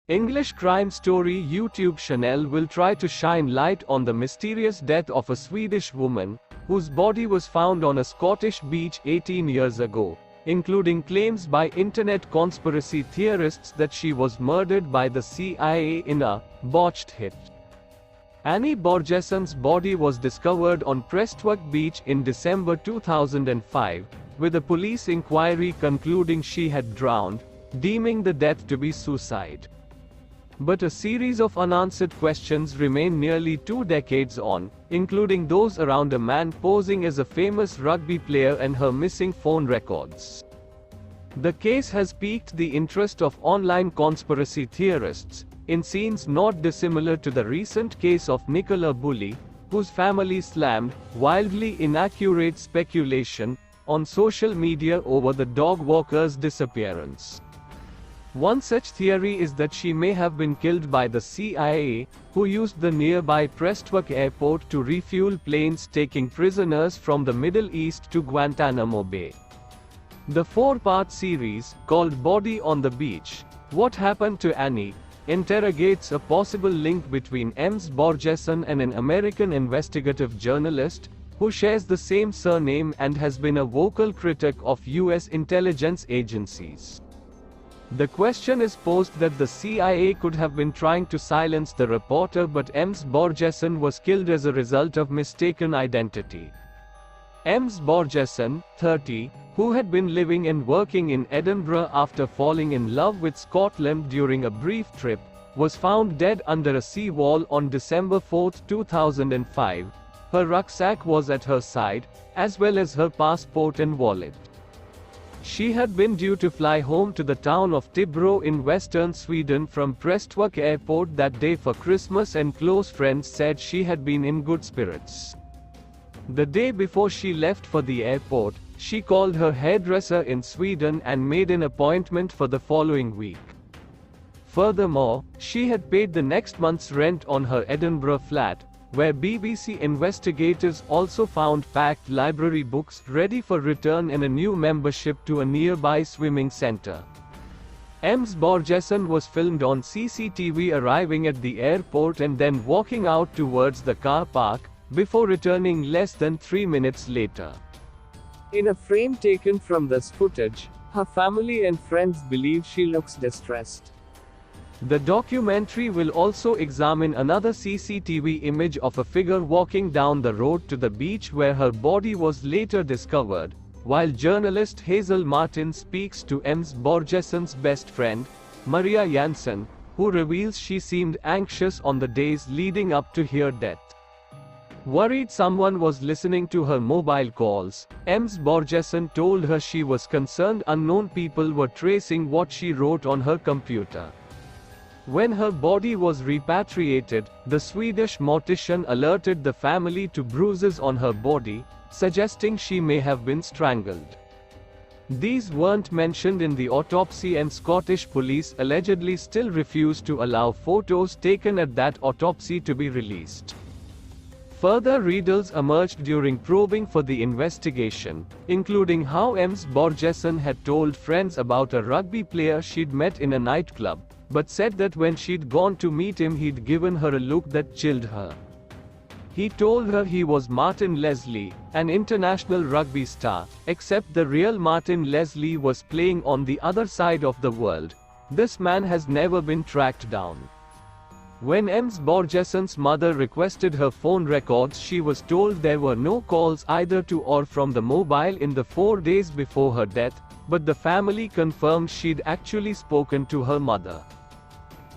English crime story YouTube channel will try to shine light on the mysterious death of a Swedish woman, whose body was found on a Scottish beach 18 years ago, including claims by internet conspiracy theorists that she was murdered by the CIA in a botched hit. Annie Borjesson's body was discovered on Prestwick Beach in December 2005, with a police inquiry concluding she had drowned, deeming the death to be suicide. But a series of unanswered questions remain nearly 2 decades on, including those around a man posing as a famous rugby player and her missing phone records. The case has piqued the interest of online conspiracy theorists, in scenes not dissimilar to the recent case of Nicola Bulley, whose family slammed wildly inaccurate speculation on social media over the dog walker's disappearance. One such theory is that she may have been killed by the CIA, who used the nearby Prestwick airport to refuel planes taking prisoners from the Middle East to Guantanamo Bay. The 4-part series, called Body on the Beach: What Happened to Annie, interrogates a possible link between Ms. Borjesson and an American investigative journalist, who shares the same surname and has been a vocal critic of US intelligence agencies. The question is posed that the CIA could have been trying to silence the reporter, but Ms. Borjesson was killed as a result of mistaken identity. Ms. Borjesson, 30, who had been living and working in Edinburgh after falling in love with Scotland during a brief trip, was found dead under a seawall on December 4, 2005. Her rucksack was at her side, as well as her passport and wallet. She had been due to fly home to the town of Tibro in western Sweden from Prestwick Airport that day for Christmas, and close friends said she had been in good spirits. The day before she left for the airport, she called her hairdresser in Sweden and made an appointment for the following week. Furthermore, she had paid the next month's rent on her Edinburgh flat, where BBC investigators also found packed library books ready for return and a new membership to a nearby swimming center. Ms. Borjesson was filmed on CCTV arriving at the airport and then walking out towards the car park, before returning less than 3 minutes later. In a frame taken from this footage, her family and friends believe she looks distressed. The documentary will also examine another CCTV image of a figure walking down the road to the beach where her body was later discovered, while journalist Hazel Martin speaks to Ms. Borjesson's best friend, Maria Jansson, who reveals she seemed anxious on the days leading up to her death. Worried someone was listening to her mobile calls, Ms. Borjesson told her she was concerned unknown people were tracing what she wrote on her computer. When her body was repatriated, the Swedish mortician alerted the family to bruises on her body, suggesting she may have been strangled. These weren't mentioned in the autopsy, and Scottish police allegedly still refuse to allow photos taken at that autopsy to be released. Further riddles emerged during probing for the investigation, including how Ms. Borjesson had told friends about a rugby player she'd met in a nightclub, but said that when she'd gone to meet him he'd given her a look that chilled her. He told her he was Martin Leslie, an international rugby star, except the real Martin Leslie was playing on the other side of the world. This man has never been tracked down. When Ms. Borjesson's mother requested her phone records, she was told there were no calls either to or from the mobile in the 4 days before her death, but the family confirmed she'd actually spoken to her mother.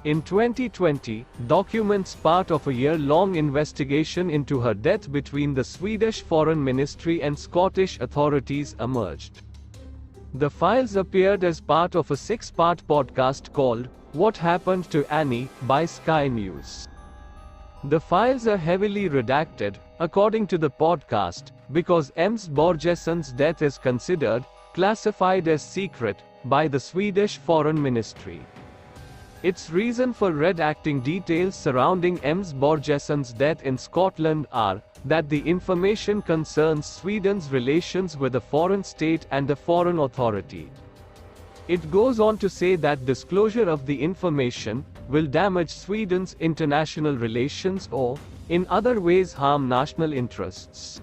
In 2020, documents part of a year-long investigation into her death between the Swedish Foreign Ministry and Scottish authorities emerged. The files appeared as part of a 6-part podcast called What Happened to Annie by Sky News. The files are heavily redacted, according to the podcast, because Ms. Borjesson's death is considered classified as secret by the Swedish Foreign Ministry. Its reason for redacting details surrounding Ms. Borjesson's death in Scotland are that the information concerns Sweden's relations with a foreign state and a foreign authority. It goes on to say that disclosure of the information will damage Sweden's international relations or, in other ways, harm national interests.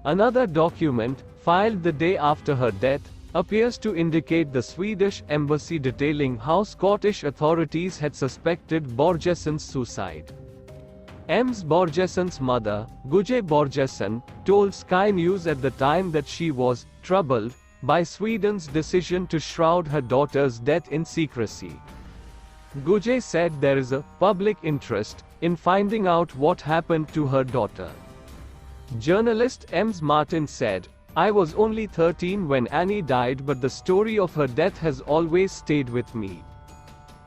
Another document, filed the day after her death, appears to indicate the Swedish embassy detailing how Scottish authorities had suspected Borjesson's suicide. Ms. Borjesson's mother, Guje Borjesson, told Sky News at the time that she was troubled by Sweden's decision to shroud her daughter's death in secrecy. Guje said there is a public interest in finding out what happened to her daughter. Journalist Ms. Martin said, "I was only 13 when Annie died, but the story of her death has always stayed with me.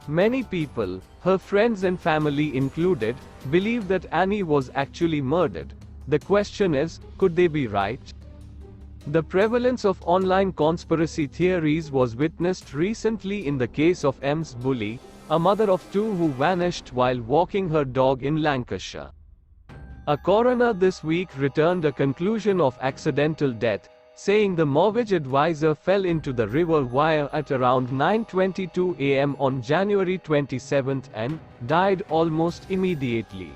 Many people, her friends and family included, believe that Annie was actually murdered. The question is, could they be right?" The prevalence of online conspiracy theories was witnessed recently in the case of Ms. Bully, a mother of two who vanished while walking her dog in Lancashire. A coroner this week returned a conclusion of accidental death, saying the mortgage advisor fell into the River Wire at around 9:22 a.m. on January 27 and died almost immediately.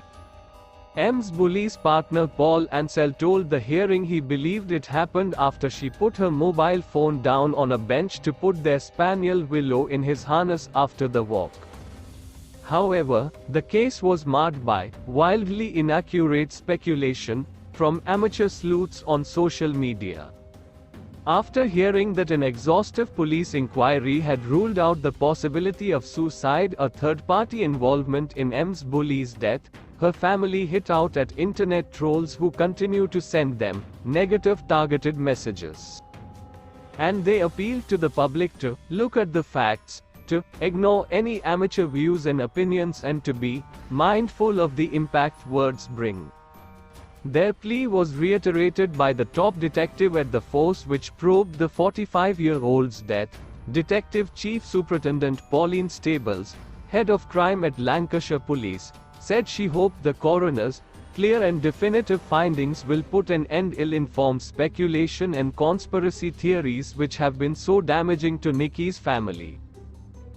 Ms. Bully's partner Paul Ansell told the hearing he believed it happened after she put her mobile phone down on a bench to put their spaniel Willow in his harness after the walk. However, the case was marred by wildly inaccurate speculation from amateur sleuths on social media. After hearing that an exhaustive police inquiry had ruled out the possibility of suicide or third-party involvement in Ms. Bully's death, her family hit out at internet trolls who continue to send them negative targeted messages. And they appealed to the public to look at the facts, to ignore any amateur views and opinions, and to be mindful of the impact words bring. Their plea was reiterated by the top detective at the force which probed the 45-year-old's death, Detective Chief Superintendent Pauline Stables, head of crime at Lancashire Police, said she hoped the coroner's clear and definitive findings will put an end to ill-informed speculation and conspiracy theories which have been so damaging to Nikki's family.